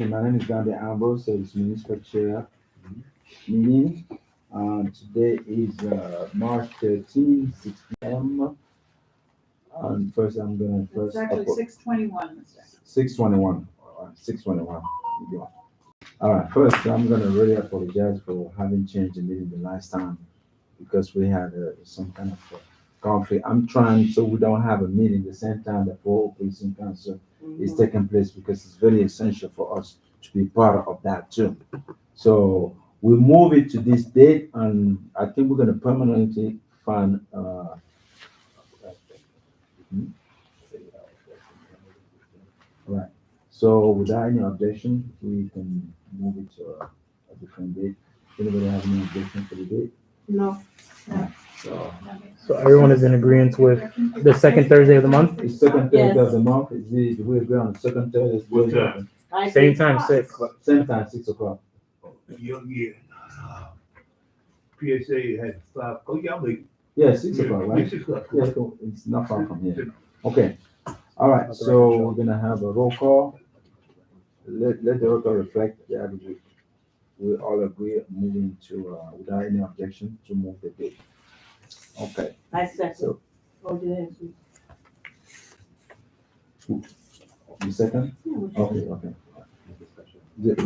My name is Gandhi Ambrose, so it's Municipal Chair meeting. Today is March 13, 6 p.m. And first, I'm going to It's first actually upload 6:21, Mr. 621. 621. All right, first, I'm going to really apologize for having changed the meeting the last time because we had some kind of conflict. I'm trying so we don't have a meeting the same time that full policing council is taking place because it's very essential for us to be part of that too. So we move it to this date, and I think we're going to permanently fund. Hmm? Right. So without any objection, we can move it to a different date. Anybody have any objection for the date? No. So So everyone is in agreement with the second Thursday of the month? it's second Thursday of Yes. the month. Do we agree on the second Thursday? What time? Same time, 6. Same time, 6 o'clock. Yeah. PSA had 5. Oh, y'all make. Yeah, 6 o'clock, Yeah, right? 6 o'clock. Yeah, cool. It's not far from here. Okay. All right. So we're gonna have a roll call. Let the roll call reflect that we all agree moving to without any objection to move the date. Okay. I second. So Oh, did you second? I? Okay. Okay.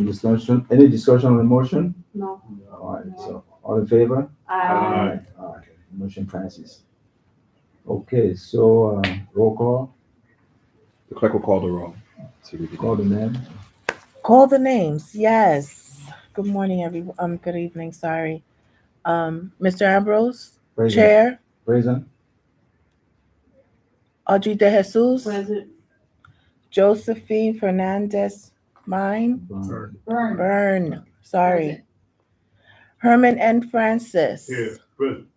Discussion. Any discussion on the motion? No. All right. So all in favor? Aye. All right. Motion passes. Okay. So roll call. The clerk will call the roll. So we can- Call the name. Call the names, yes. Good morning, everyone. Good evening, sorry. Mr. Ambrose, Present. Chair. Present. Audrey De Jesus, Present. Josephine Fernandez, mine. Burn. Byrne, sorry. Herman and Francis. Here, present.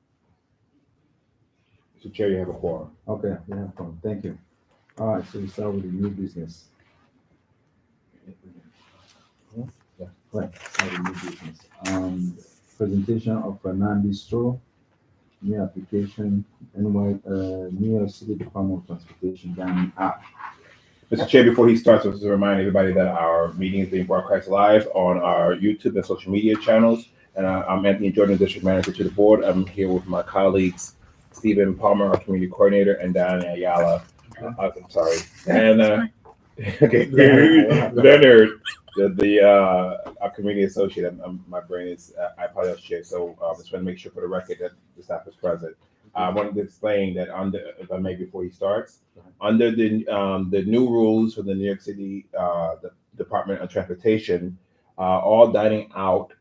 Mr. Chair, you have a quorum. Okay. We have fun. Thank you. All right. So we start with the new business. Yeah. Right. Start with new business. Presentation of Fernandi Store, new application, New York City Department of Transportation dining app. Mr. Chair, before he starts, let's remind everybody that our meeting is being broadcast live on our YouTube and social media channels. And I'm Anthony Jordan, District Manager to the Board. I'm here with my colleagues, Stephen Palmer, our Community Coordinator, and Diana Ayala. I'm sorry. And okay, Leonard, our community associate. My brain is, I apologize, Chair. So just want to make sure for the record that the staff is present. I wanted to explain that if I may, before he starts, under the new rules for the New York City the Department of Transportation, all dining out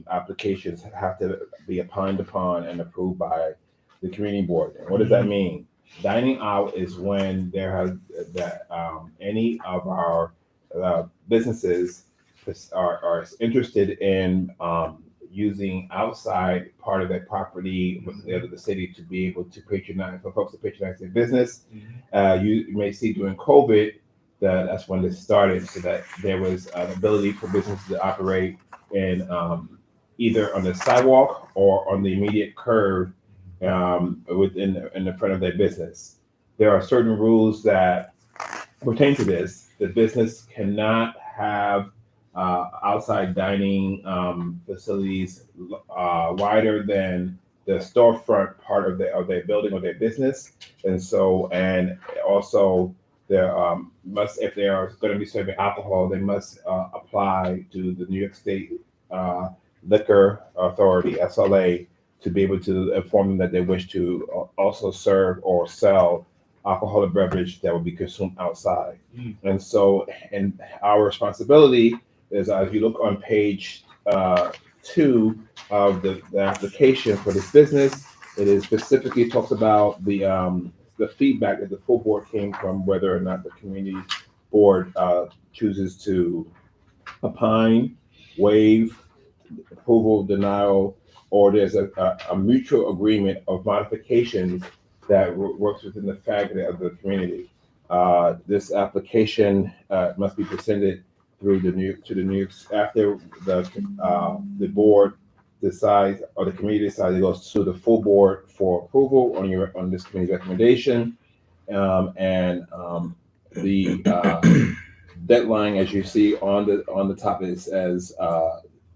applications have to be opined upon and approved by the community board. And what does that mean? Dining out is when there has that any of our businesses are interested in using outside part of their property with the city to be able to patronize, for folks to patronize their business. You may see during COVID that's when this started, so that there was an ability for businesses to operate in either on the sidewalk or on the immediate curb in the front of their business. There are certain rules that pertain to this. The business cannot have outside dining facilities wider than the storefront part of their building or their business, and also there must, if they are going to be serving alcohol, they must apply to the New York State Liquor Authority (SLA) to be able to inform them that they wish to also serve or sell alcoholic beverage that will be consumed outside. And our responsibility is, as you look on page 2 of the application for this business, it is specifically talks about the feedback that the full board came from, whether or not the community board chooses to opine, waive, approval, denial, or there's a mutual agreement of modifications that works within the faculty of the community. This application must be presented through the New York after the board decides, or the committee decides, it goes to the full board for approval on this committee recommendation, and the Deadline, as you see on the top, it says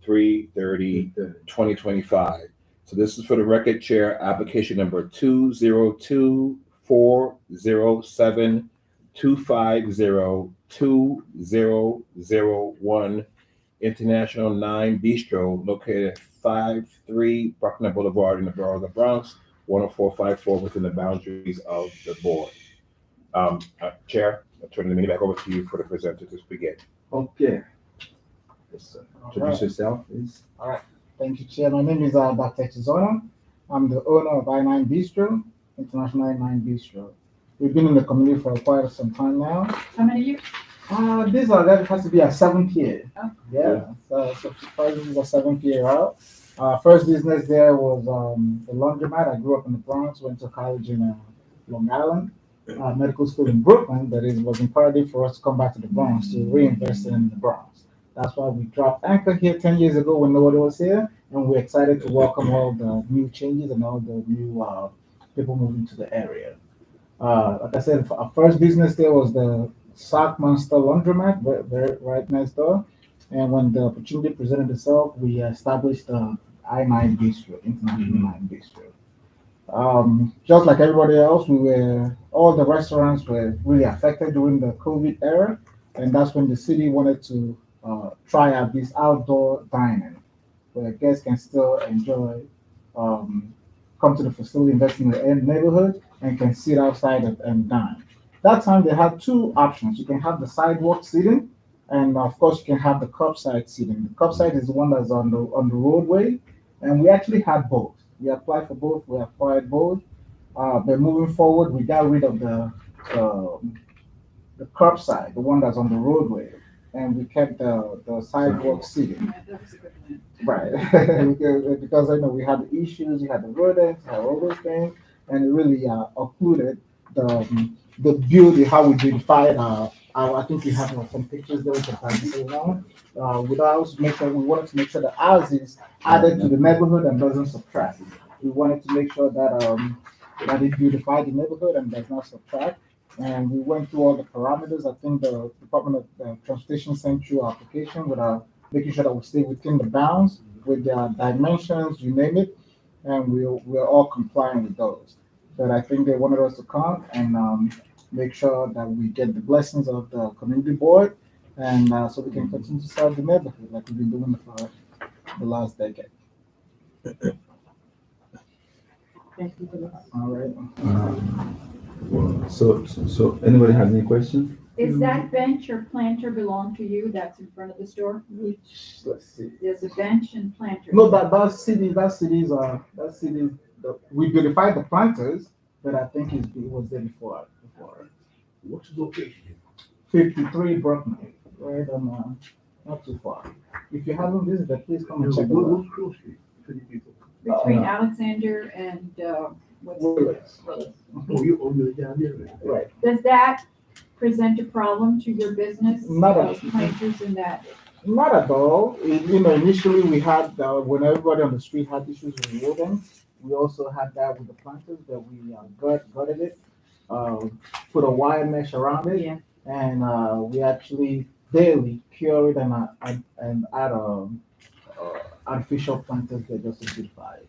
3/30/2025. So this is for the record, Chair, application number 202-407-250-2001, International 9 Bistro, located at 53 Bruckner Boulevard in the borough of the Bronx, 10454, within the boundaries of the board. Chair, I'll turn the meeting back over to you for the presenter to begin. Okay. Yes, sir. Introduce yourself, please. Thank you, Chair. My name is Dr. Chizona. I'm the owner of I9 Bistro, International I9 Bistro. We've been in the community for quite some time now. How many years? That has to be our 7th year. Oh. Yeah, so this is our 7th year out. First business there was the laundromat. I grew up in the Bronx, went to college in Long Island, medical school in Brooklyn. That is, was imperative for us to come back to the Bronx to reinvest in the Bronx. That's why we dropped anchor here 10 years ago when nobody was here, and we're excited to welcome all the new changes and all the new people moving to the area. Like I said, our first business there was the Sock Monster Laundromat, right next door. And when the opportunity presented itself, we established I9 Bistro, International 9 Bistro. Just like everybody else, all the restaurants were really affected during the COVID era, and that's when the city wanted to try out this outdoor dining, where guests can still enjoy, come to the facility, invest in the neighborhood, and can sit outside and dine. That time they had two options. You can have the sidewalk seating, and of course you can have the curbside seating. The curbside is the one that's on the roadway, and we actually had both. We applied for both. We acquired both. But moving forward, we got rid of the curbside, the one that's on the roadway, and we kept the sidewalk seating. Yeah, that was a good one. Right, because I know we had the issues, we had the rodents, we had all those things, and it really occluded the beauty, how we beautified I think we have some pictures there we can say now. We wanted to make sure that ours is added to the neighborhood and doesn't subtract. We wanted to make sure that that it beautified the neighborhood and does not subtract. And we went through all the parameters. I think the Department of Transportation sent you our application with making sure that we stay within the bounds with their dimensions, you name it, and we're all complying with those. But I think they wanted us to come and make sure that we get the blessings of the community board, and so we can continue to serve the neighborhood like we've been doing for the last decade. Thank you for the. All right. So anybody have any questions? Is that bench or planter belong to you that's in front of the store? Let's see. There's a bench and planter. No, that city, we beautified the planters, but I think it was there before. What's the location? 53 Bruckner, right? Not too far. If you haven't visited, please come and check it out. What's close to you? 50 people. Between Alexander and what's Willis. Willis. Oh, you're down there. Right. Does that present a problem to your business? Not at- Those planters in that. Not at all. Initially we had when everybody on the street had issues with rodents. We also had that with the planters, but we gutted it, put a wire mesh around it, Yeah. and we actually daily cure it and add artificial planters that just to beautify it.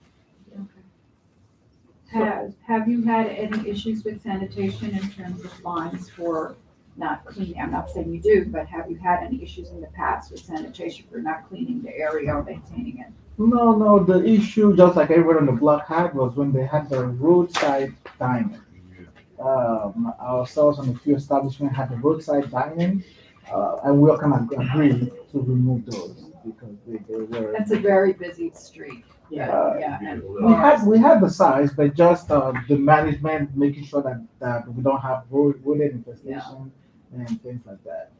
Have you had any issues with sanitation in terms of fines for not cleaning? I'm not saying you do, but have you had any issues in the past with sanitation for not cleaning the area or maintaining it? No. The issue, just like everyone on the block had, was when they had the roadside dining. Ourselves and a few establishments had the roadside dining, and we all kind of agreed to remove those because they were. That's a very busy street. Yeah. And We had the size, but just the management making sure that we don't have rodent infestation and things like that.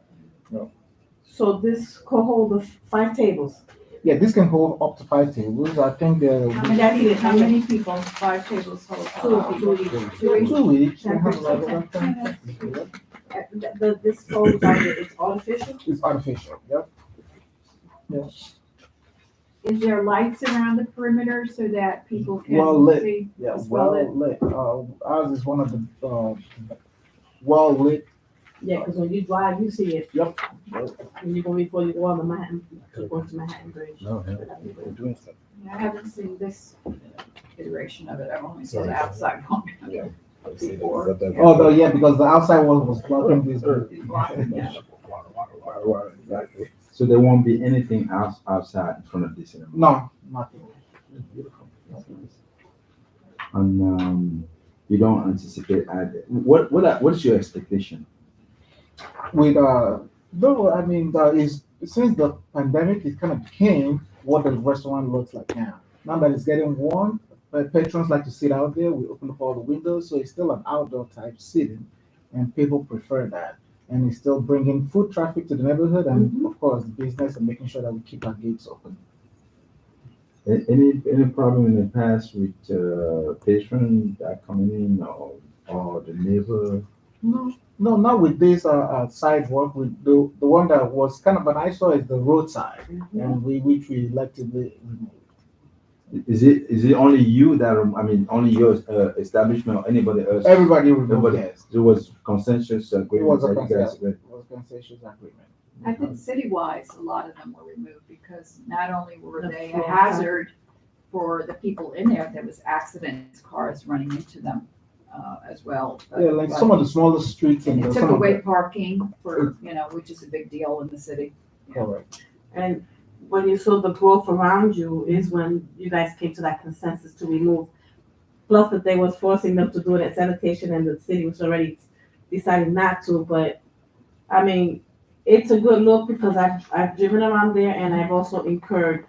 So this could hold the 5 tables. Yeah, this can hold up to 5 tables. I think How many people? 5 tables hold? Two each. two each. Ten They have percent. about 10. This fold it's artificial? It's artificial. Yep. Yeah. Is there lights around the perimeter so that people Well can lit. see? Yeah, It's well well lit. Ours is one of the well lit Yeah, because when you drive, you see it. Yep. When you go before you go on the Manhattan, going to Manhattan Bridge. No, we're doing stuff. I haven't seen this iteration of it, I've only seen the outside one. Before. Although, yeah, because the outside wall was blocking this. Yeah. Exactly. So there won't be anything else outside in front of this anymore. No, nothing. Beautiful. That's nice. And you don't anticipate what's your expectation? With no, I mean, is since the pandemic, it kind of became what the restaurant looks like now. Now that it's getting warm, patrons like to sit out there. We open up all the windows, so it's still an outdoor type seating, and people prefer that. And it's still bringing foot traffic to the neighborhood, and of course, the business, and making sure that we keep our gates open. Any problem in the past with patrons that coming in or the neighbor? No, no, not with this sidewalk. With the one that was kind of an eyesore is the roadside, and which we electively removed. Is it only you that I mean only your establishment or anybody else? Everybody removed. Everybody. Yes, There was consensus it agreement was a that you guys consensus. agreed. It was a consensus agreement. I think city-wise, a lot of them were removed because not only were The they a flow. hazard for the people in there was accidents, cars running into them as well. Yeah, like some of the smallest streets in And it the took some of away the- parking for, which is a big deal in the city. Correct. And when you saw the growth around you is when you guys came to that consensus to remove. Plus that they was forcing them to do it at sanitation and the city was already deciding not to, but I mean, it's a good look because I've driven around there and I've also incurred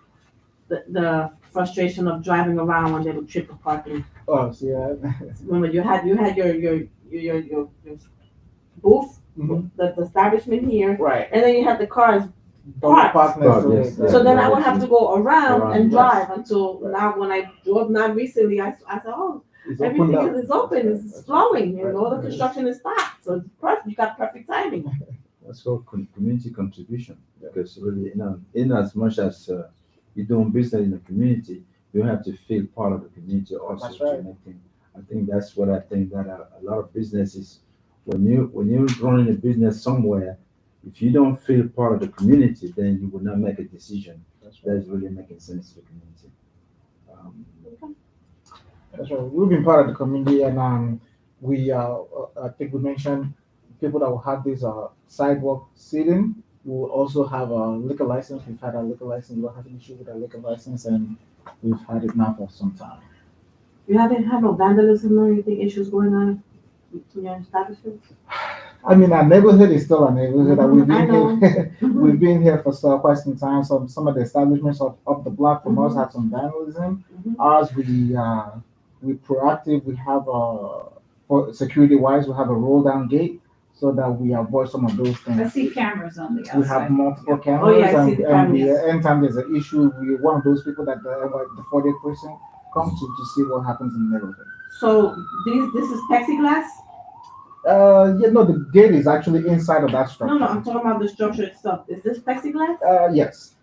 the frustration of driving around when they would triple parking. Oh, so yeah. Remember you had your booth, Mhm. the establishment here, Right. and then you had the cars. Double Parked. park next to Yes, it. yeah. So then I would have to go around and Yes. drive until Right. now when I drove now recently, I said, oh, It's everything opened up. is open, it's flowing, and all the construction is stopped. So it's perfect, you got perfect timing. That's called community contribution. Because really, in as much as you're doing business in the community, you have to feel part of the community also. That's right. To make things. I think that's what I think that a lot of businesses, when you're running a business somewhere, if you don't feel part of the community, then you will not make a decision that's really making sense to the community. That's right. We've been part of the community, and we I think we mentioned people that will have this sidewalk seating will also have a liquor license. We've had our liquor license. We don't have an issue with our liquor license, and we've had it now for some time. You haven't had no vandalism or anything issues going on in your establishment? I mean, our neighborhood is still a neighborhood. and We've I been know. here. We've been here for quite some time. Some of the establishments up the block from us Mhm. have some vandalism. Mhm. Ours, we proactive. We have for security wise, we have a roll down gate so that we avoid some of those I things. see cameras on the We have outside. multiple cameras, Oh, yeah, I see the and cameras. anytime there's an issue, we're one of those people that the 40th person come to see what happens in the neighborhood. So this is plexiglass? Yeah, no, the gate is actually inside of that structure. No, I'm talking about the structure itself. Is this plexiglass? Yes.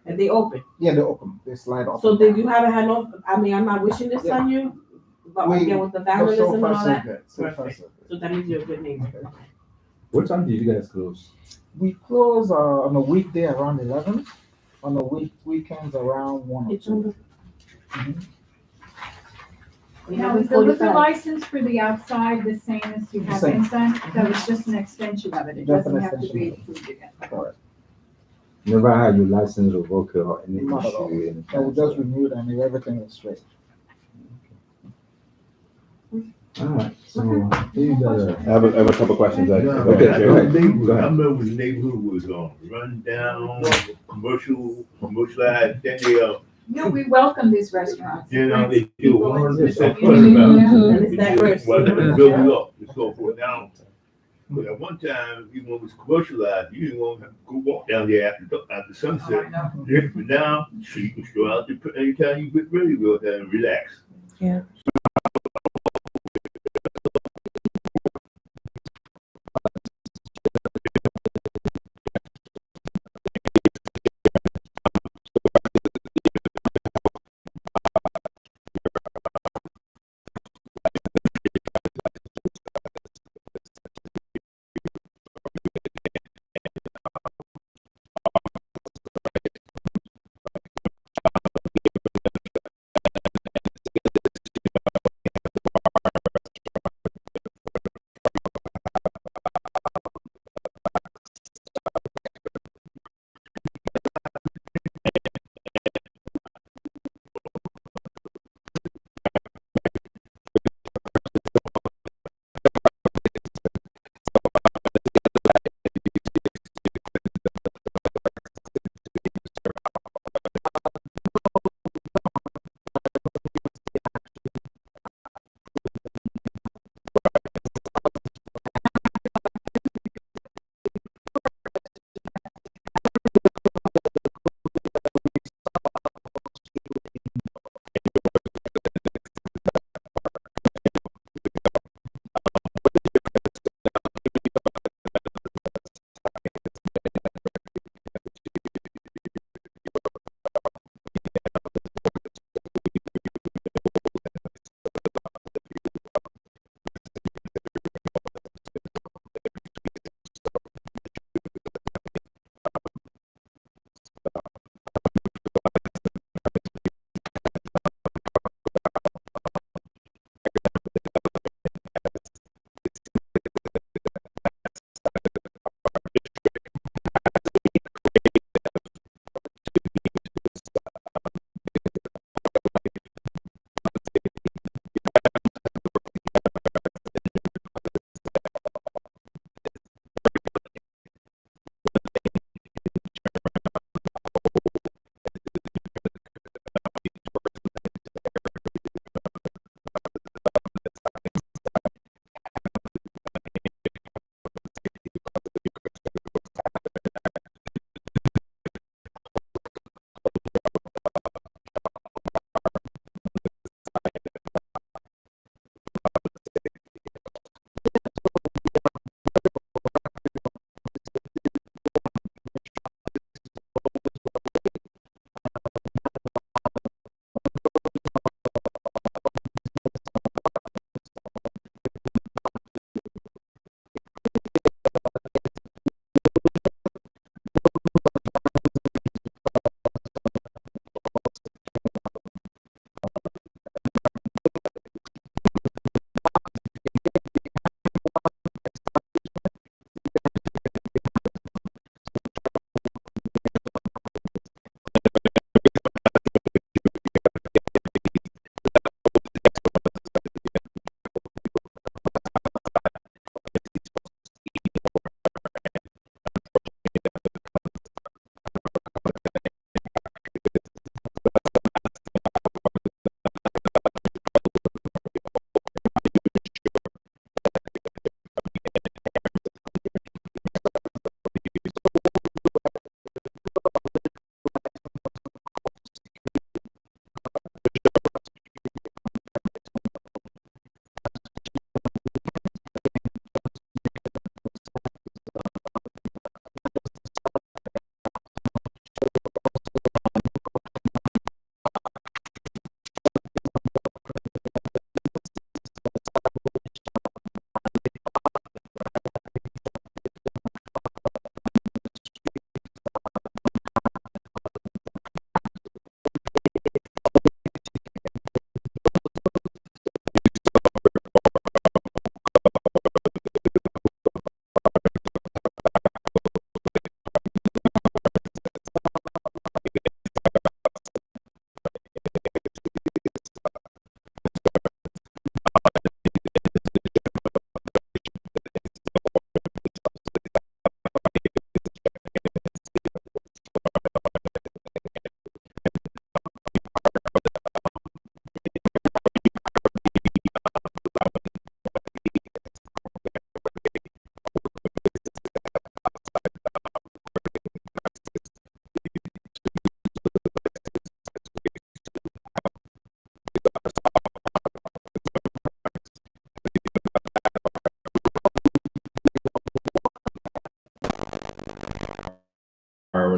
And they open? Yeah, they open. They slide off. So then you haven't had no, I mean, I'm not wishing this on you, but We- again, with the So vandalism and far, all so that, good. So far, perfect. so good. So that means you're a good neighbor. What time do you guys close? We close on a weekday around 11. On the weekends around 1 or It's 2. on the. Now, is the liquor license for the outside the same as you have Same. inside? So it's just an extension of it, it Just an doesn't have to extension be of it. approved again. Correct. Never had your license revoked or any Not at issue all. in the And we past? just renewed and everything is straight. Alright, so I think that, I have a couple questions. Yeah, Okay, I go ahead. remember Go ahead. I remember when the neighborhood was run down, commercialized, then they No, we welcome these restaurants. you know, they do People one into that's the so funny community. about And it. it's diverse. Well, they build it up and so forth. Now, but at one time, even when it was commercialized, you didn't want to go walk down there after Oh, I sunset. know. Yeah, but now, so you can go out there anytime you get ready, go out there and relax. Yeah.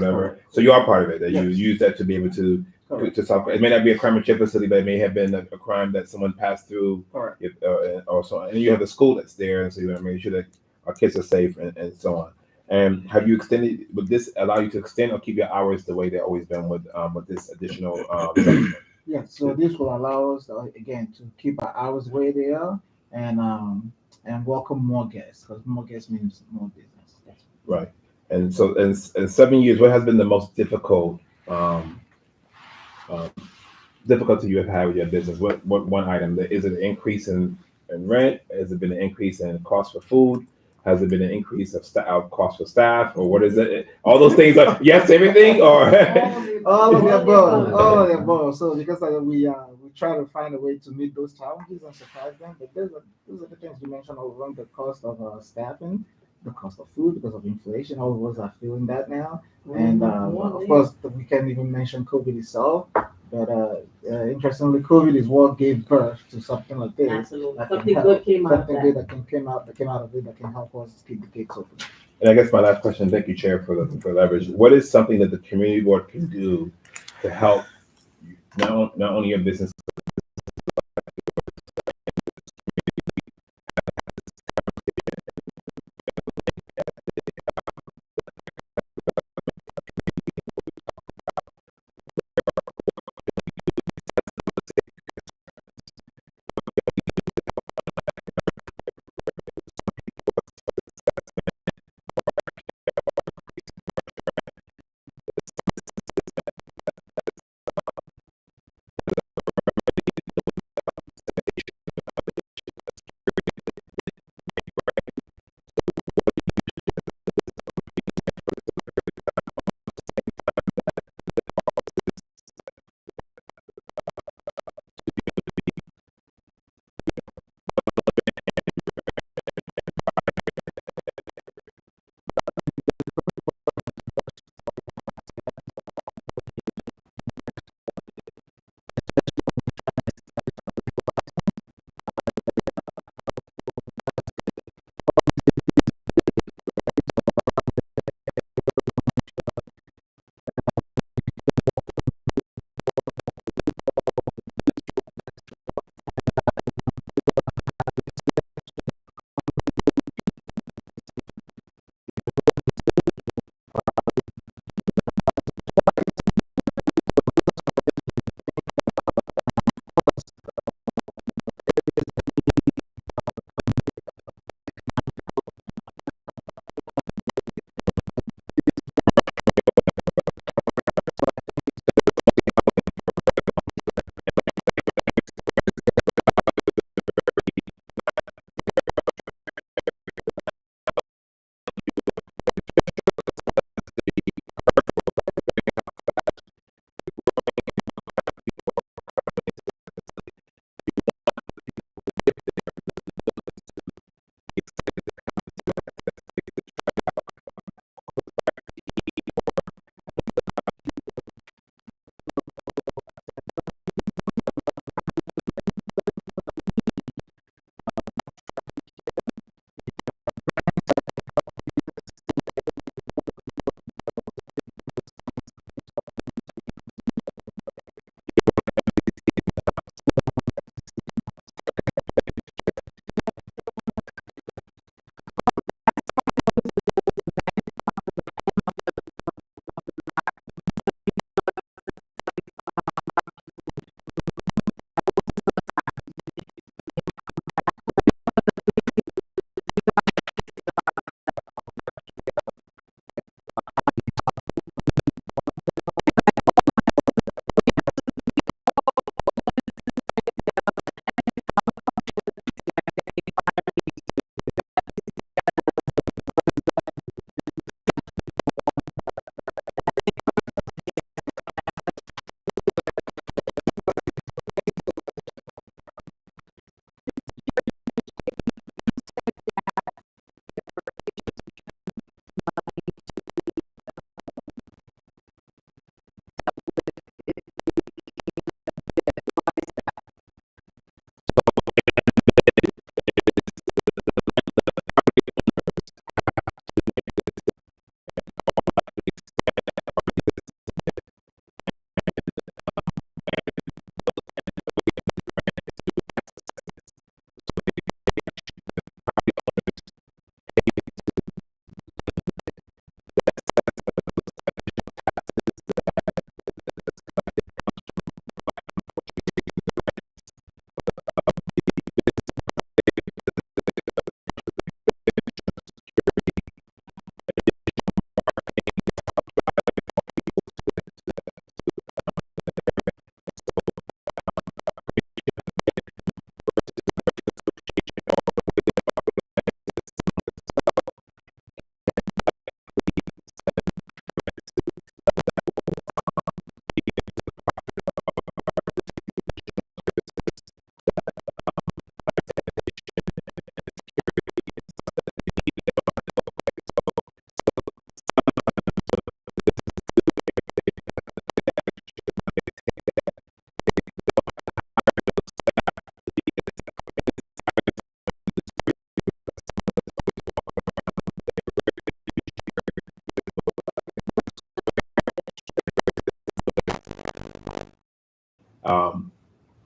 whatever. So you are part of it. That you Yes. use that to be able Correct. to solve. It may not be a crime and check facility, but it may have been a crime that someone passed through. Correct. Or so, and you have the school that's there, and so you want to make sure that our kids are safe and so on. And have you extended? Would this allow you to extend or keep your hours the way they've always been with this additional supplement? Yes, so this will allow us, again, to keep our hours where they are and welcome more guests, because more guests means more business. Right. And so, in 7 years, what has been the most difficulty you have had with your business? What one item? Is it an increase in rent? Has it been an increase in cost for food? Has it been an increase of cost for staff, or what is it? All those things are yes to everything, or All of the above, all of the above. So because we try to find a way to meet those challenges and surprise them, but those are the things you mentioned over the cost of staffing, the cost of food because of inflation. All of us are feeling that now, and of course we can't even mention COVID itself. But interestingly, COVID is what gave birth to something like this. Absolutely. That can Something help- good came out of Something that. good that came out of it that can help us keep the gates open. And I guess my last question, thank you, Chair, for the leverage. What is something that the community board can do to help not only your business,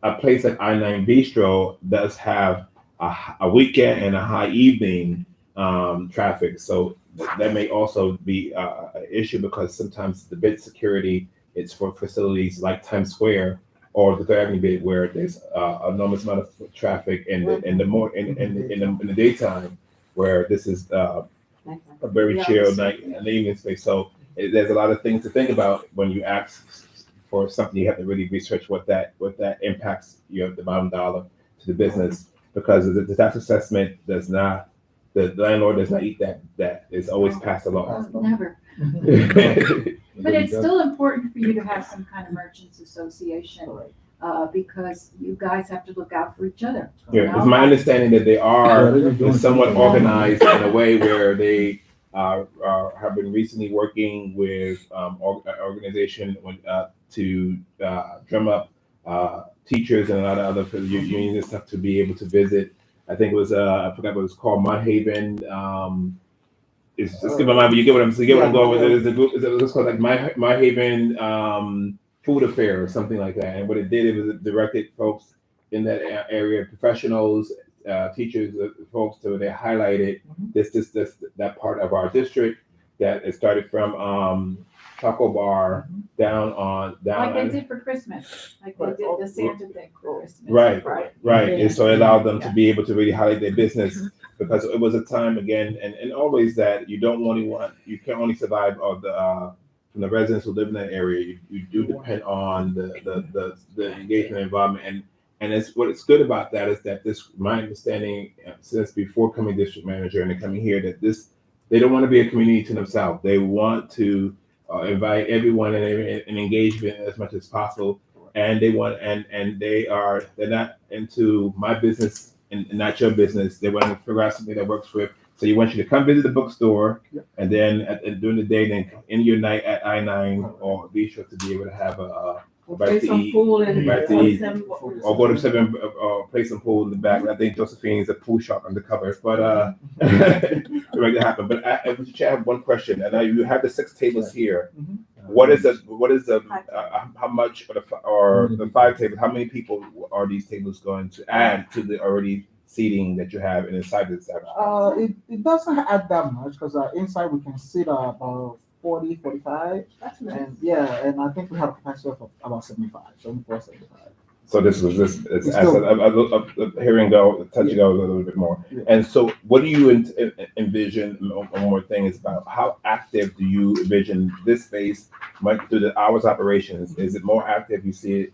a place like I-9 Bistro does have a weekend and a high evening traffic. So that may also be an issue because sometimes the bid security is for facilities like Times Square or the Third Avenue bid where there's enormous amount of traffic in the daytime where this is a very chill night and evening space. So there's a lot of things to think about when you ask for something. You have to really research what that impacts the bottom dollar to the business because the tax assessment does not. The landlord does not eat that is always passed along. Never. But it's still important for you to have some kind of merchants association, because you guys have to look out for each other. Yeah, it's my understanding that they are somewhat organized in a way where they have been recently working with an organization to drum up teachers and a lot of other unions and stuff to be able to visit. I think it was I forgot what it was called, Mud Haven. It's just skip my mind, but you get what I'm saying. You get what I'm going with. It's called like My Haven Food Affair or something like that. And what it did, it was directed folks in that area, professionals, teachers, folks, so they highlighted that part of our district that it started from Taco Bar down. Like they did for Christmas, like they did the Santa thing for Christmas. Right. And so it allowed them to be able to really highlight their business because it was a time again, and always that you can only survive from the residents who live in that area. You do depend on the engagement involvement, and what's good about that is that my understanding since before coming district manager and coming here that they don't want to be a community to themselves. They want to invite everyone and engagement as much as possible, and they want and they're not into my business and not your business. They want to figure out something that works for. So you want you to come visit the bookstore, and then during the day, then in your night at I-9 or be sure to be able to have a bite to eat, or go to 7 or play some pool in the back. I think Josephine's a pool shop undercover, but to make that happen. But I have one question, and now you have the 6 tables here. What is the how much or the 5 tables? How many people are these tables going to add to the already seating that you have inside the establishment? It doesn't add that much because inside we can sit about 40, 45. That's nice. And I think we have a capacity of about 75. So this it's here and go, touch and go a little bit more. Yeah. And so what do you envision, one more thing is about how active do you envision this space through the hours operations? Is it more active? You see it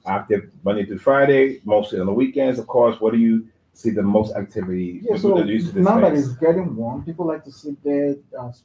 active Monday through Friday, mostly on the weekends, of course. What do you see the most activity? So now that it's getting warm, people like to sit there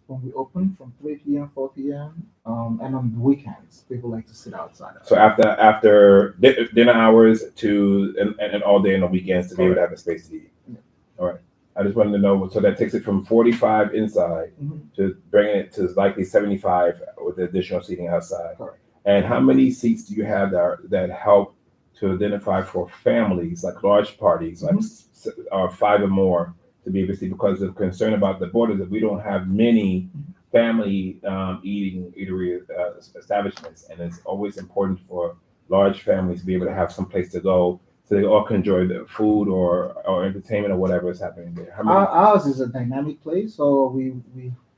when we open from 3 p.m., 4 p.m. And on the weekends, people like to sit outside. So after dinner hours and all day on the weekends to be able to have a space to eat. Yeah. All right. I just wanted to know, so that takes it from 45 inside to bringing it to likely 75 with the additional seating outside. Correct. And how many seats do you have that help to identify for families, like large parties, like 5 or more, to be able to see, because of concern about the borders, that we don't have many family eatery establishments, and it's always important for large families to be able to have some place to go so they all can enjoy the food or entertainment or whatever is happening there. Ours is a dynamic place, so we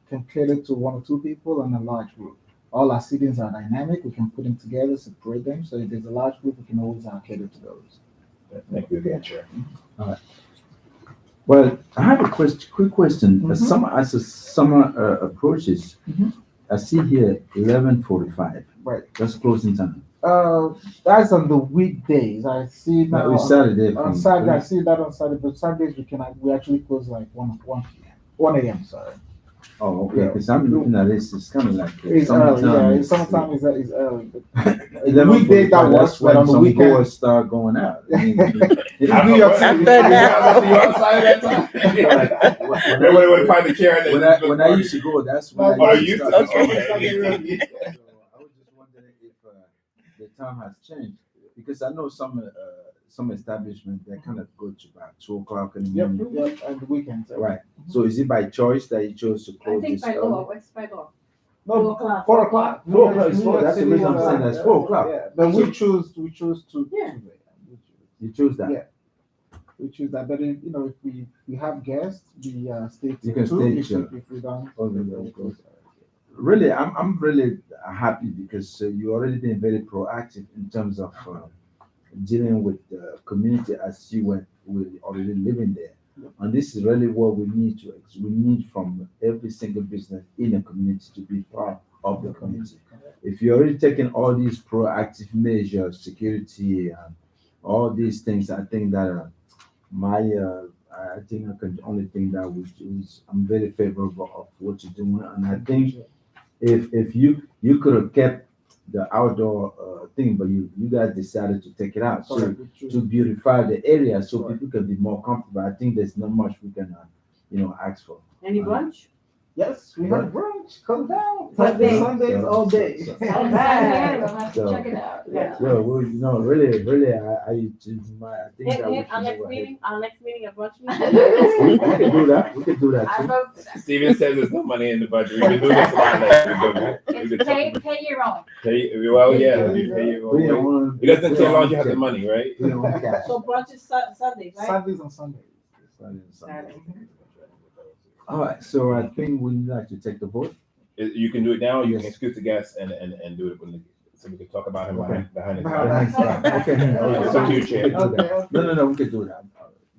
can cater to 1 or 2 people and a large group. All our seatings are dynamic. We can put them together, separate them. So if there's a large group, we can always cater to those. Thank you again, Chair. All right. Well, I have a quick question. As summer approaches, I see here 11:45. Right. That's closing time. That's on the weekdays. I see now. No, it's Saturday. On Saturday, I see that on Saturday. But Saturdays we actually close like 1 p.m. 1 a.m. Sorry. Oh, okay. Because I'm looking at this. It's kind of like it's early. Yeah, summertime is early. The weekday that was when on the weekend boys start going out. After When I used to go, that's when I used to start. Okay. I was just wondering if the time has changed, because I know some establishments that kind of go to about 2 o'clock in the morning. Yep, and the weekends. Right. So is it by choice that you chose to I close think this by early? law, what's by law? No, 4 o'clock. 4 o'clock. Four o'clock is four. That's the reason I'm saying that's 4 o'clock. Yeah, but we choose to. Yeah. You choose that. Yeah. We choose that, but if, if we have guests, we stay You till can 2. stay If till- if we don't, of course. Really, I'm really happy because you already been very proactive in terms of dealing with the community as you were already living there. And this is really what we need from every single business in a community to be part of the community. If you're already taking all these proactive measures, security and all these things, I think that I think I can only think that I'm very favorable of what you're doing, and I think if you could have kept the outdoor thing, but you guys decided to take it out, so to beautify the area so people can be more comfortable. I think there's not much we can ask for. Any brunch? Yes, we have brunch. Come down. Sunday. Sundays all day. We'll have to check it out. Yeah. Well, really, I think that we should Our next go ahead. meeting, a brunch We can do that. We can do that I too. vote for that. Steven says there's no money in the budget. We can do this a lot later. It's pay your own. Well, yeah, you pay your We don't own. want. It doesn't take long, you have the money, right? We don't want cash. So brunch is Sundays, right? Sundays and Sundays. Saturday. All right, so I think we'd like to take the vote. You can do it now, you can Yes. excuse the guest and do it so we can talk about him Okay. behind the Behind scenes. Okay. It's up to you, Chair. Okay. No, we can do that.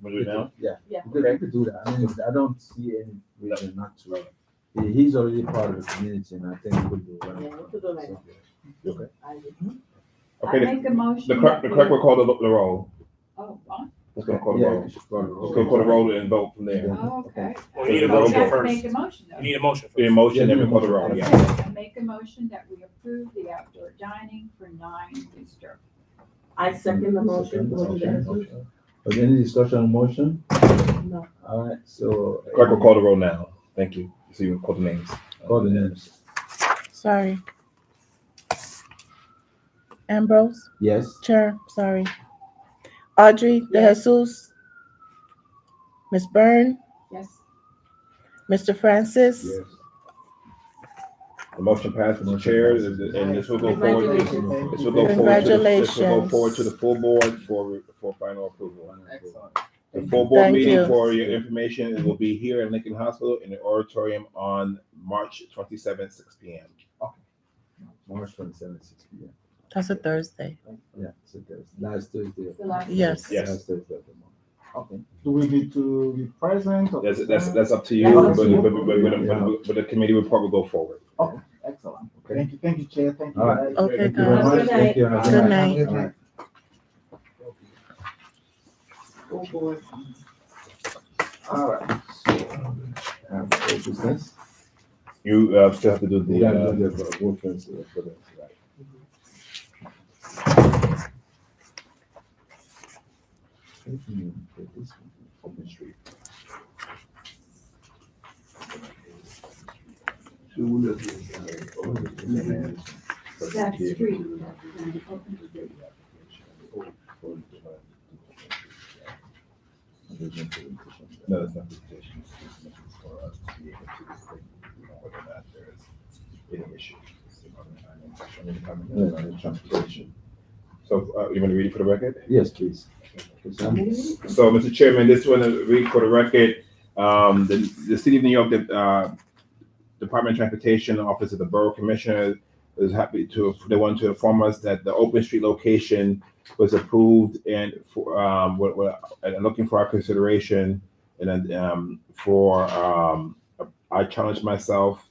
Wanna do it now? Yeah. Yeah. We could do that. I mean, I don't see any reason not to. He's already part of the community, and I think we could do Yeah, it. we could do that. You okay? I do. I Okay, make a motion. the clerk will call the roll. Oh, what? Let's go call the Yeah, roll. we should call the roll. Let's go call the roll and vote from there. Oh, okay. Well, you need a The You motion have to first. make a motion though. You need a motion The first. motion, then we call the roll, yeah. Okay, I make a motion that we approve the outdoor dining for 9 Easter. I second the motion. Any discussion on motion? No. All right, so. Clerk will call the roll now. Thank you. So you can call the names. Call the names. Sorry. Ambrose, Yes. Chair, sorry. Audrey De Jesus, Miss Byrne, Yes. Mr. Francis, The motion passed, Mr. Chair, and this will go forward. Congratulations. This will go forward to the full board for final approval. Excellent. The full board Thank meeting, you. for your information, it will be here in Lincoln Hospital in the auditorium on March 27th, 6 p.m. March 27th, 6 p.m. that's a Thursday. Yeah, so there's last Thursday. The last. Yes. Yes. Last Thursday of the month. Okay. Do we need to be present? or- That's up to you, That's up to you. but the committee report will go forward. Okay, excellent. Okay. Thank you, Chair. Thank you. All right. Okay, Thank you very guys. much. Good Thank you. Have a Good night. All right. Oh, boy. All right. So, old business. You still have to do We gotta the, do the vote first, for the, right. Open Street. That street. no, that's not the petition. It's for us to be able to state, whether or not there is any issue. Transportation. So, you want to read it for the record? Yes, please. So, Mr. Chairman, this one to read for the record, the City of New York, Department of Transportation, Office of the Borough Commissioner is happy they want to inform us that the open street location was approved and for, and looking for our consideration. And then, I challenged myself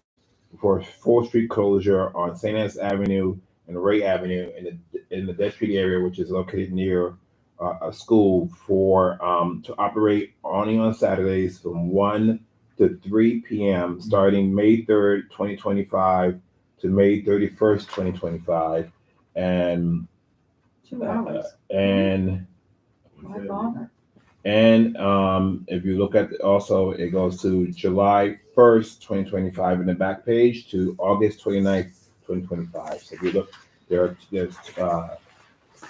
for a full street closure on St. Anne's Avenue and Ray Avenue in the Dead Street area, which is located near a school to operate only on Saturdays from 1 to 3 p.m. starting May 3rd, 2025 to May 31st, 2025. And 2 hours. and My God. if you look at also, it goes to July 1st, 2025 in the back page to August 29th, 2025. So if you look, there's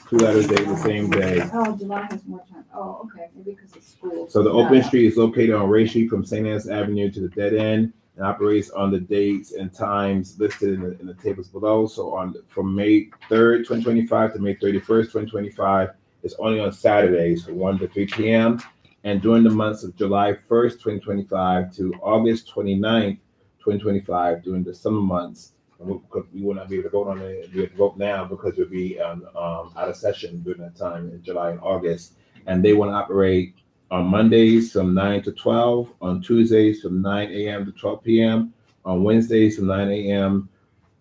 2 letters dated the same day. Oh, July has more time. Oh, okay, maybe because it's school. So the open street is located on Ray Street from St. Anne's Avenue to the dead end and operates on the dates and times listed in the tables below. So from May 3rd, 2025 to May 31st, 2025, it's only on Saturdays from 1 to 3 p.m. And during the months of July 1st, 2025 to August 29th, 2025, during the summer months, because we will not be able to vote on it, we have to vote now because we'll be out of session during that time in July and August. And they want to operate on Mondays from 9 to 12, on Tuesdays from 9 a.m. to 12 p.m., on Wednesdays from 9 a.m.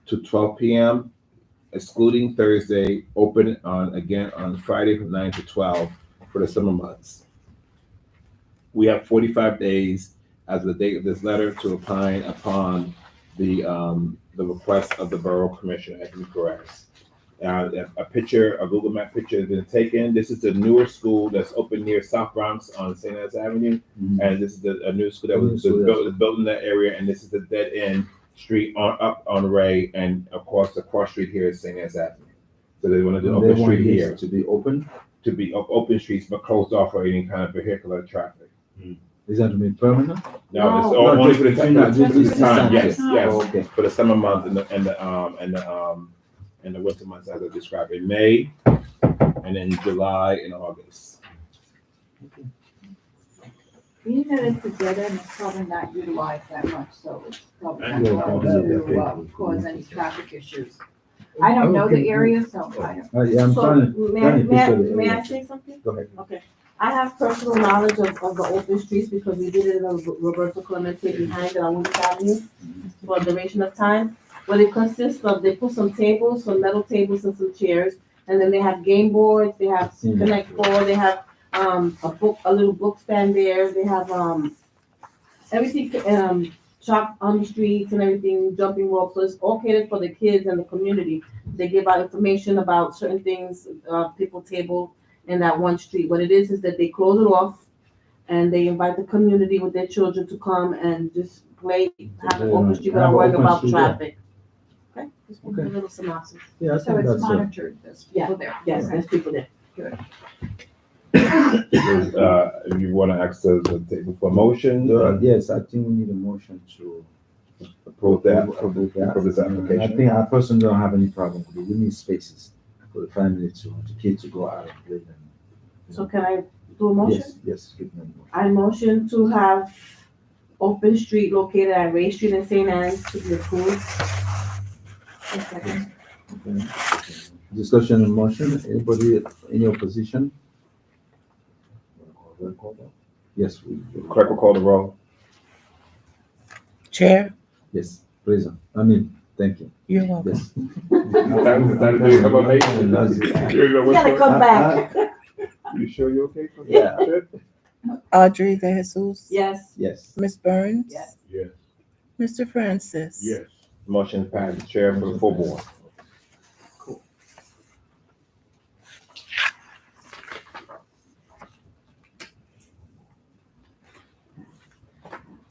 to 12 p.m., excluding Thursday, open on Friday from 9 to 12 for the summer months. We have 45 days as of the date of this letter to opine upon the request of the Borough Commissioner at Bucharest. A Google Map picture has been taken. This is the newer school that's open near South Bronx on St. Anne's Avenue. And this is a new school that was built in that area. And this is the dead end street up on Ray, and of course the cross street here is St. Anne's Avenue. So they want to do open street here to be open. To be open streets, but closed off for any kind of vehicular traffic. Is that to be permanent? No, it's No. only for the time. Yes, time. yes. Oh, okay. For the summer month and the winter months, as I described, in May, and then July and August. Being that it's a dead end, it's probably not utilized that much, so it's probably not Yeah, going to cause any traffic issues. I don't know the area, so I don't. Yeah, I'm So, trying to picture the may I area. say something? Go ahead. Okay. I have personal knowledge of the open streets because we did it in the Roberto Clemente behind on Woodland Avenue for a duration of time. What it consists of, they put some tables, some metal tables and some chairs, and then they have game boards, they have Connect Four, they have a little book stand there, they have everything chalk on the streets and everything, jumping ropes. So it's all catered for the kids and the community. They give out information about certain things, people table in that one street. What it is that they close it off and they invite the community with their children to come and just play, have an open street without worrying Open about street, traffic. Okay, just Okay. a little synopsis. Yeah, I So think it's that's monitored, there's people there. Yes, there's people there. If you want to ask the table for motion, Yes, I think we need a motion to approve that, approve that. approve this I application. think I personally don't have any problem with it. We need spaces for the family the kids to go out and play. So can I do a motion? Yes, give me a motion. I motion to have open street located at Ray Street and St. Anne's to be approved. Okay. Discussion and motion, anybody in opposition? Yes, we, Clerk will call the roll. Chair, yes, please, thank you, you're welcome. yes. You gotta come back. You sure you're okay? Yeah. Audrey De Jesus. Yes. Yes. Ms. Burns. Yes. Yes. Mr. Francis. Yes. Motion passed. Chair for the full board.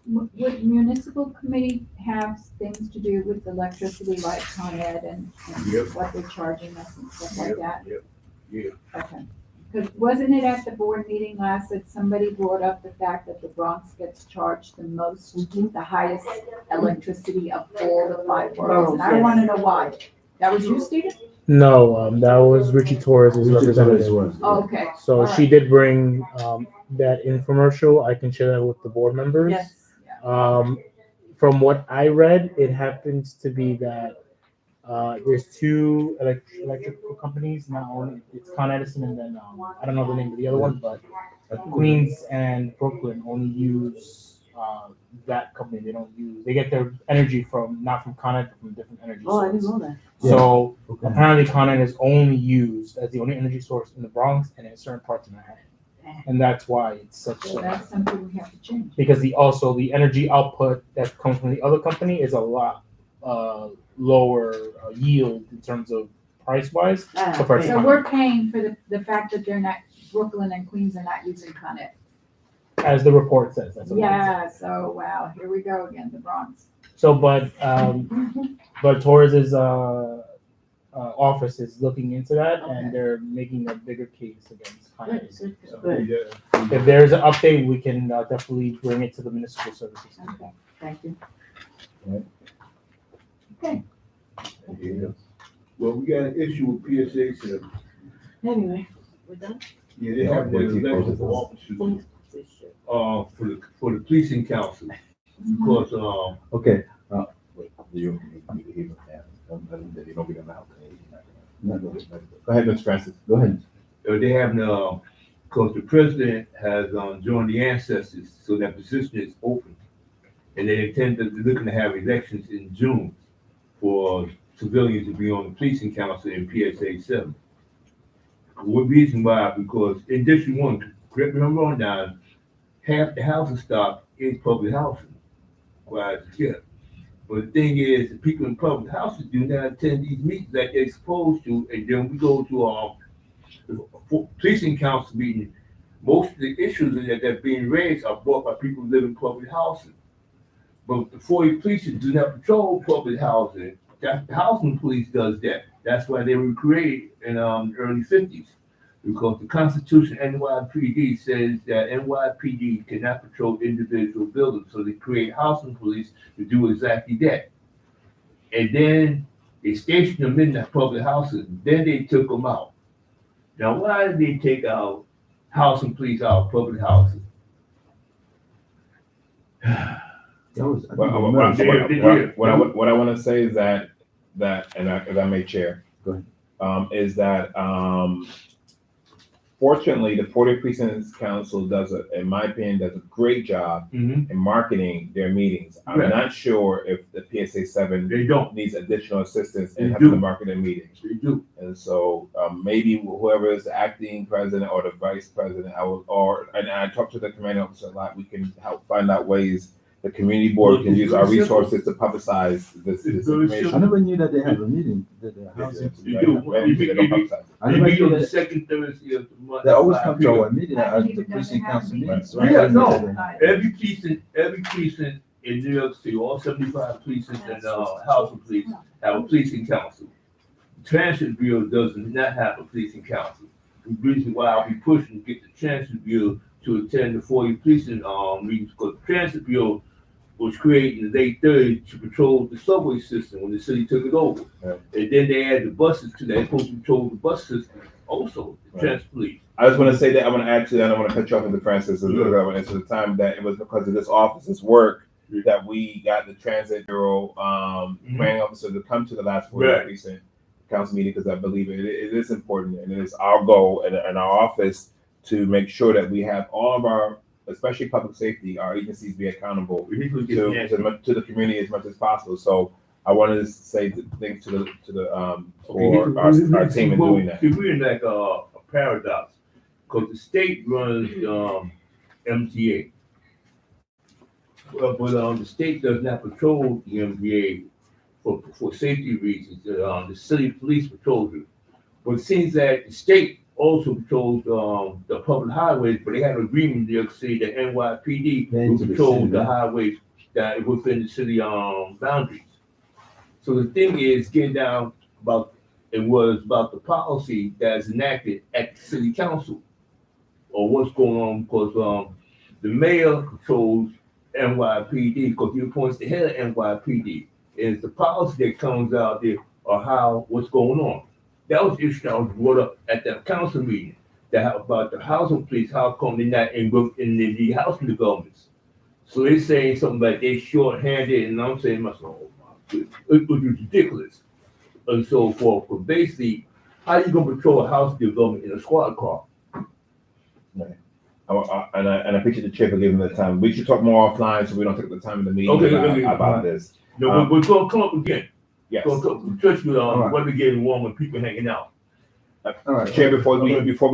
Would municipal committee have things to do with electricity like Con Ed and Yep. what they're charging us and stuff like that? Yep. Yeah. Okay. Because wasn't it at the board meeting last that somebody brought up the fact that the Bronx gets charged the most, the highest electricity of all the 5 boroughs? And I want to know why. That was you, Stephen? No, that was Richie Torres' representative. Oh, okay. So All she right. did bring that infomercial. I can share that with the board members. Yes. From what I read, it happens to be that there's two electrical companies. Not only it's Con Edison and then I don't know the name of the other one, but Queens and Brooklyn only use that company. They get their energy not from Con Ed, but from different energy Oh, I sources. didn't know that. So Okay. apparently Con Ed is only used as the only energy source in the Bronx and in certain parts of Manhattan. And that's why it's such So that's something we have to change. because the energy output that comes from the other company is a lot lower yield in terms of price wise compared to So Con Ed. we're paying for the fact that they're not, Brooklyn and Queens are not using Con Ed. As the report says. That's what it says. Yeah, so wow, here we go again, the Bronx. So, but Torres's office is looking into that, and they're making a bigger case against Con Ed. Good, So good. Yeah. if there's an update, we can definitely bring it to the municipal services. Okay, thank you. Yeah. Well, we got an issue with PSA 7. Anyway, we're done. Yeah, they have their election for officers, for the policing council. Because, Okay, You don't get them out. no, Go ahead, Mr. Francis. go ahead. they have, because the president has, joined the ancestors, so that position is open. And they intend to, they're looking to have elections in June for civilians to be on the policing council in PSA 7. What reason why? Because in District 1, correct me if I'm wrong now, half the housing stock is public housing. Well, yeah. But the thing is, the people in public houses do not attend these meetings like they're supposed to, and then we go to the policing council meeting. Most of the issues that are being raised are brought by people who live in public housing. But the 40 police do not patrol public housing. The housing police does that. That's why they were created in the early 50s. Because the Constitution NYPD says that NYPD cannot patrol individual buildings. So they create housing police to do exactly that. And then they stationed them in the public houses. Then they took them out. Now, why did they take out housing police out of public houses? That was, I think, What I want to say is that if I may, Chair, Go ahead. Is that fortunately the 40 Precincts Council in my opinion, does a great job in marketing their meetings. I'm Right. not sure if the PSA 7 They don't. needs additional assistance in They having do. to market their meetings. They do. And so maybe whoever is the acting president or the vice president, and I talk to the commanding officer a lot, we can help find out ways the community board Well, can it's use our very simple. resources to publicize this It's very information. I never knew that they have a meeting, that the housing. You do. They don't publicize it. I They never meet knew on the that, second Thursday of the month. they always at come 5 to p.m. our meeting, I at didn't the even know precinct they had a council meeting. meeting. So Yeah, I no. thought that Every precinct in New York City, all 75 precincts and housing police have a policing council. Transit Bureau does not have a policing council. The reason why I'll be pushing to get the Transit Bureau to attend the 40 policing meetings, because the Transit Bureau was created in the late 30s to patrol the subway system when the city took it over. Right. And then they added the buses to that. They're supposed to patrol the bus system also, the Right. Transit Police. I just want to say that I want to add to that. I don't want to cut you off, Mr. Francis. I want to answer the time that it was because of this office's work that we got the Transit Bureau commanding officer to come to the last 40 Right. precinct council meeting, because I believe it is important, and it is our goal in our office to make sure that we have all of our, especially public safety, our agencies be accountable We need to get to the community as much as possible. So I wanted to say thanks to the for our team in doing that. See, we're in like a paradox, because the state runs MTA. But the state does not patrol the MTA for safety reasons. The city police patrols it. But it seems that the state also patrols the public highways, but they have an agreement in New York City that NYPD They're will into the patrol city, the right? highways that are within the city boundaries. So the thing is getting down about the policy that is enacted at the city council, or what's going on, because the mayor controls NYPD because he appoints the head of NYPD. And it's the policy that comes out there or what's going on. That was the issue that was brought up at that council meeting, that about the housing police, how come they're not in the housing developments. So they're saying something like they short-handed, and I'm saying myself, oh my goodness, it was ridiculous. And so forth. But basically, how you gonna patrol a house development in a squad car? And I appreciate the chair for giving me the time. We should talk more offline so we don't take the time in the meeting Okay. about this. No, we're gonna come up again. Yes. Especially weather getting warm and people hanging out. All right. Chair, before we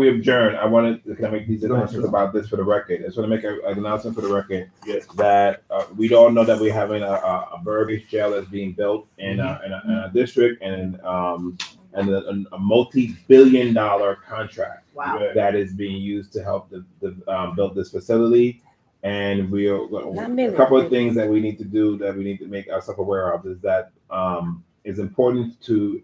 adjourn, can I make these Go ahead, announcements sir. about this for the record? I just want to make an announcement for the record. Yes. That we all know that we're having a Burgess jail that's being built in a district, and a multi-billion-dollar contract Wow. that is being used to help build this facility. And a couple of things that we need to do, that we need to make ourselves aware of, is that it's important to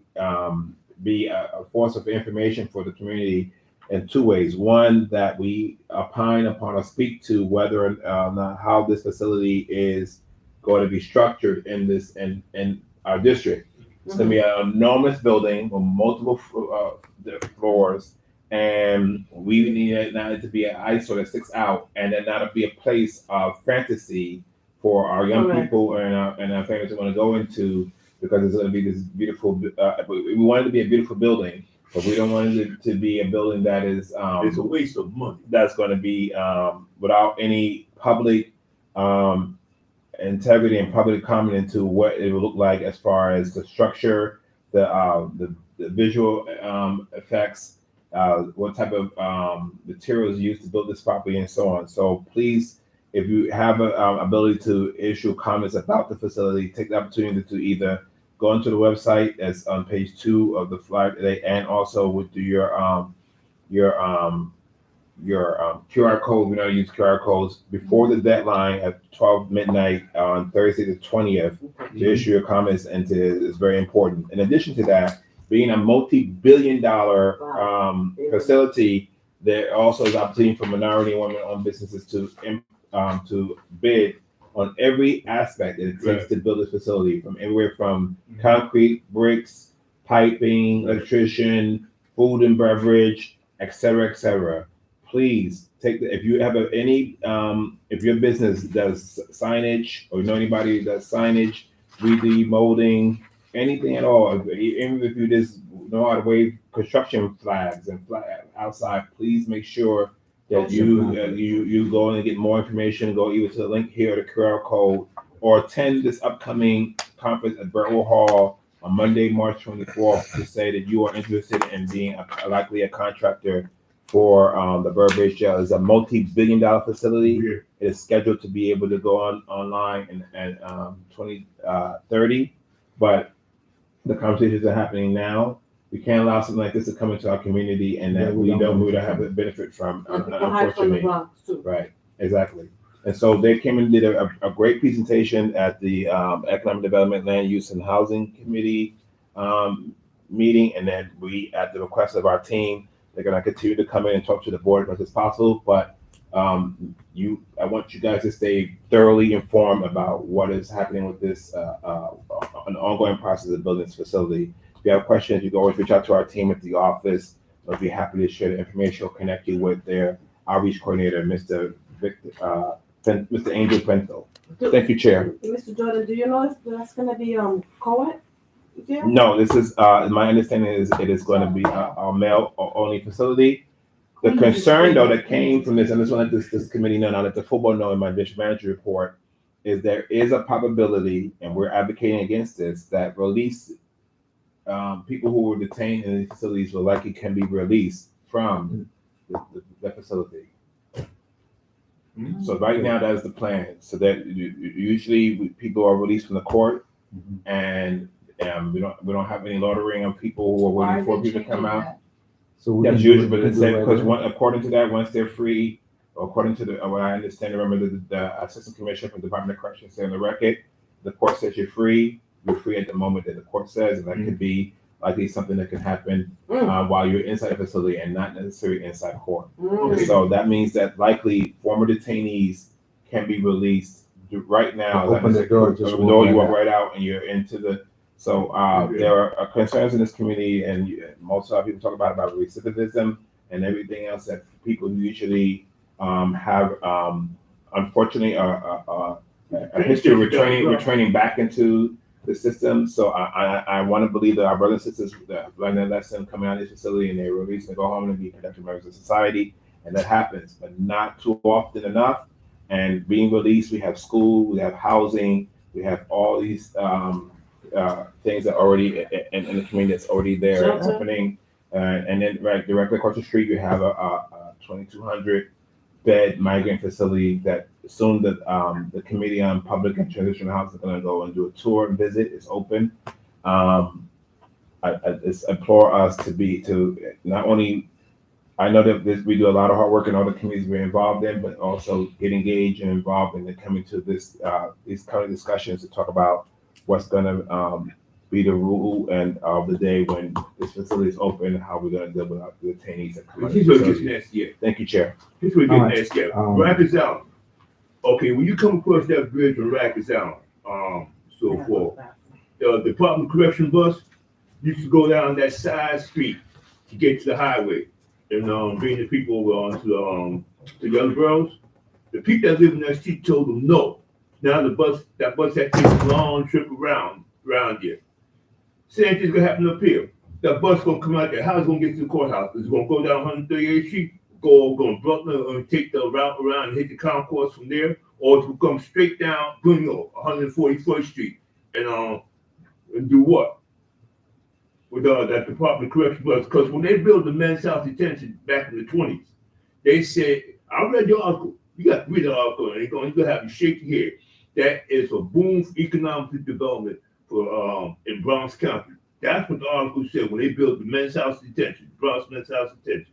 be a force of information for the community in two ways. One, that we opine upon or speak to whether or not how this facility is going to be structured in in our district. It's going to be an enormous building with multiple floors, and we need it now to be an eyesore that sticks out, and then that'll be a place of fantasy for our young Correct. people and our families are going to go into, because it's going to be this beautiful. We want it to be a beautiful building, but we don't want it to be a building that is It's a waste of money. that's going to be without any public integrity and public comment into what it will look like as far as the structure, the visual effects, what type of materials used to build this property, and so on. So please, if you have a ability to issue comments about the facility, take the opportunity to either go into the website that's on page 2 of the flyer today, and also with your QR code. We know use QR codes before the deadline at 12 midnight on Thursday the 20th to issue your comments, and is very important. In addition to that, being a multi-billion-dollar facility, there also is opportunity for minority and women-owned businesses to bid on every aspect that it takes to build this facility, from everywhere from concrete, bricks, piping, electrician, food and beverage, etc., etc. Please take if you have if your business does signage, or you know anybody who does signage, 3D molding, anything at all, even if you just know how to wave construction flags and outside, please make sure that you go in and get more information. Go either to the link here or the QR code, or attend this upcoming conference at Brentwood Hall on Monday, March 24th, to say that you are interested in being likely a contractor for the Burbage Jail. Is a multi-billion-dollar facility. Yeah. It is scheduled to be able to go online in 2030, but the conversations are happening now. We can't allow something like this to come into our community and that we don't have the benefit from, And people hide from the unfortunately. Bronx too. Right, exactly. And so they came and did a great presentation at the Economic Development, Land Use, and Housing Committee meeting, and then we, at the request of our team, they're going to continue to come in and talk to the board as much as possible. But I want you guys to stay thoroughly informed about what is happening with this an ongoing process of building this facility. If you have questions, you can always reach out to our team at the office. We'll be happy to share the information or connect you with their outreach coordinator, Mr. Angel Pinto. Thank you, Chair. Mr. Jordan, do you know if that's gonna be co-ed? Yeah. No, this is my understanding is it is going to be a male only facility. The concern though that came from this, and this one let this committee know, now let the football know in my district manager report, is there is a probability, and we're advocating against this, that release people who were detained in these facilities will likely can be released from the facility. So right now, that is the plan. So that usually people are released from the court, and we don't have any loitering of people who are waiting for people to come out. So That's usually, but it said, because according to that, once they're free, or according to what I understand, remember the assistant commissioner from the Department of Corrections said on the record, the court says you're free at the moment that the court says, and that could be likely something that can happen while you're inside the facility and not necessarily inside court. So that means that likely former detainees can be released right now. Open the door, just you walk right out and you're into the. So there are concerns in this community, and most of our people talk about recidivism and everything else that people usually have, unfortunately, a history of returning back into the system. So I want to believe that our brothers and sisters that learn their lesson coming out of this facility and they're released and go home and be productive members of society, and that happens, but not too often enough. And being released, we have school, we have housing, we have all these things that are already in the community that's already there happening. And then directly across the street, you have a 2,200 bed migrant facility that soon the Committee on Public and Transitional Housing is going to go and do a tour and visit. It's open. I just implore us to not only, I know that we do a lot of hard work in all the communities we're involved in, but also get engaged and involved in coming to these kind of discussions to talk about what's going to be the rule and of the day when this facility is open, how we're going to deal with our detainees. Here's what gets nasty here. Thank you, Chair. Here's what gets nasty here. Rikers Island. Okay, when you come across that bridge from Rikers Island, so forth. The Department of Correction bus used to go down that side street to get to the highway and bring the people over onto the other boroughs. The people that live in that street told them no. Now that bus that takes a long trip around here. Same thing's gonna happen up here. That bus gonna come out there. How's it gonna get to the courthouse? Is it gonna go down 138th Street, go Brooklyn, or take the route around and hit the concourse from there, or to come straight down 141st Street and do what? With that Department of Correction bus, because when they built the men's house detention back in the 20s, they said, I read your article. You got to read the article, and you're gonna have to shake your head. That is a boom for economic development for in Bronx County. That's what the article said when they built the men's house detention, Bronx men's house detention.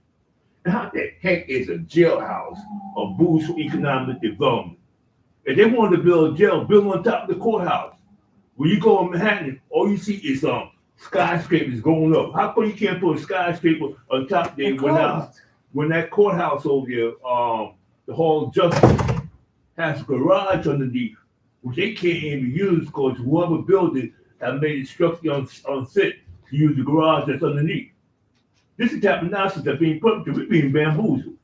And how the heck is a jailhouse a boost for economic development? If they wanted to build a jail, build on top of the courthouse. When you go in Manhattan, all you see is skyscrapers going up. How come you can't put a skyscraper on top there when that courthouse over there, the Hall of Justice, has a garage underneath, which they can't even use because whoever built it has made it structurally unfit to use the garage that's underneath. This is the type of nonsense that's being put to. We're being bamboozled.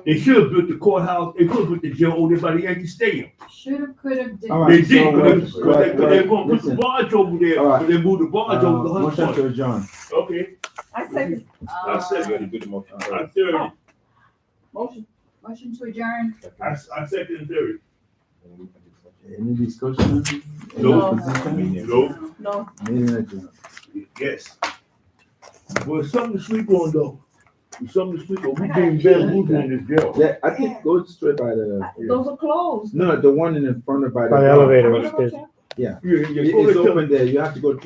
They should have built the courthouse. They could have put the jail over there by the Yankee Stadium. Should have, could have, did. All right, They did, because so they're going to put the listen. barge over there, All right. but they moved the barge over the Motion Hunts to Point. adjourn. Okay, I said, I said, You did the motion. I said, Motion to adjourn. I said in theory. Any discussion? No. Any position? No, no, Meeting adjourned. yes. Well, it's something to sleep on though. It's something to sleep on. We're being bamboozled in this jail. Yeah, I think go straight by the, those are closed. no, the one in the front of by the. By the bar. elevator, there's Yeah, It's go to open there. You have to go through